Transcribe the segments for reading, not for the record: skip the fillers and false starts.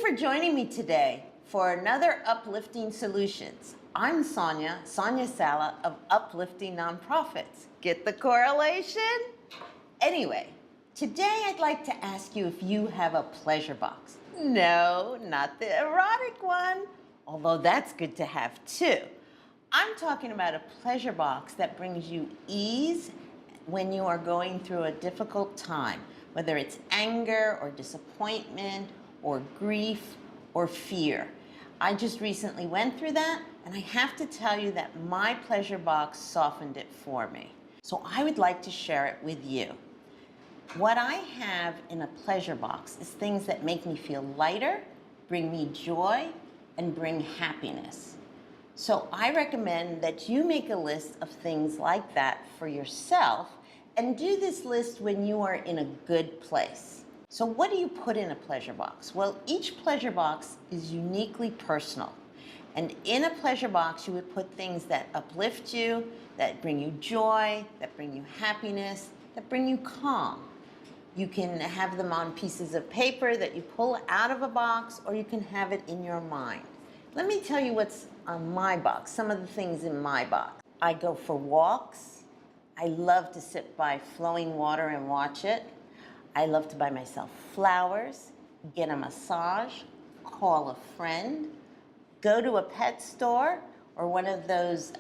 for joining me today for another Uplifting Solutions. I'm Sonia Sala of Uplifting Nonprofits. Get the correlation? Anyway, today I'd like to ask you if you have a pleasure box. No, not the erotic one, although that's good to have too. I'm talking about a pleasure box that brings you ease when you are going through a difficult time, whether it's anger or disappointment or grief or fear. I just recently went through that, and I have to tell you that my pleasure box softened it for me. So I would like to share it with you. What I have in a pleasure box is things that make me feel lighter, bring me joy, and bring happiness. So I recommend that you make a list of things like that for yourself and do this list when you are in a good place. So what do you put in a pleasure box? Well, each pleasure box is uniquely personal. And in a pleasure box, you would put things that uplift you, that bring you joy, that bring you happiness, that bring you calm. You can have them on pieces of paper that you pull out of a box, or you can have it in your mind. Let me tell you what's on my box, some of the things in my box. I go for walks. I love to sit by flowing water and watch it. I love to buy myself flowers, get a massage, call a friend, go to a pet store or one of those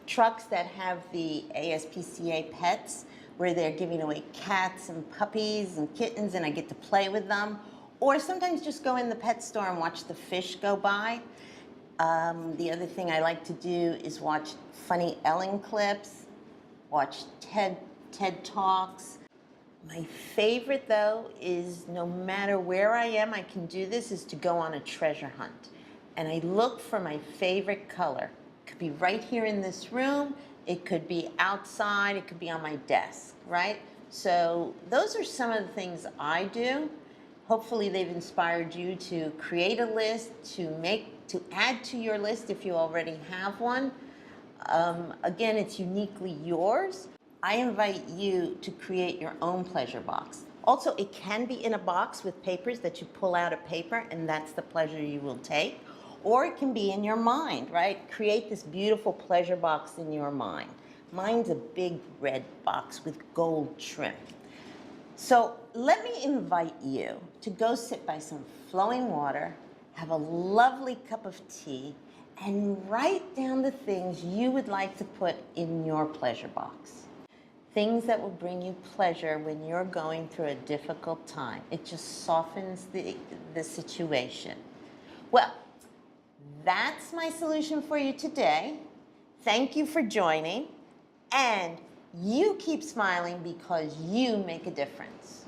trucks that have the ASPCA pets where they're giving away cats and puppies and kittens, and I get to play with them. Or sometimes just go in the pet store and watch the fish go by. The other thing I like to do is watch funny Ellen clips, watch TED Talks. My favorite, though, is no matter where I am, I can do this, is to go on a treasure hunt. And I look for my favorite color. It could be right here in this room. It could be outside. It could be on my desk, right? So those are some of the things I do. Hopefully they've inspired you to create a list, to add to your list if you already have one. Again, it's uniquely yours. I invite you to create your own pleasure box. Also, it can be in a box with papers that you pull out a paper, and that's the pleasure you will take. Or it can be in your mind, right? Create this beautiful pleasure box in your mind. Mine's a big red box with gold trim. So let me invite you to go sit by some flowing water, have a lovely cup of tea, and write down the things you would like to put in your pleasure box. Things that will bring you pleasure when you're going through a difficult time. It just softens the situation. Well, that's my solution for you today. Thank you for joining, and you keep smiling because you make a difference.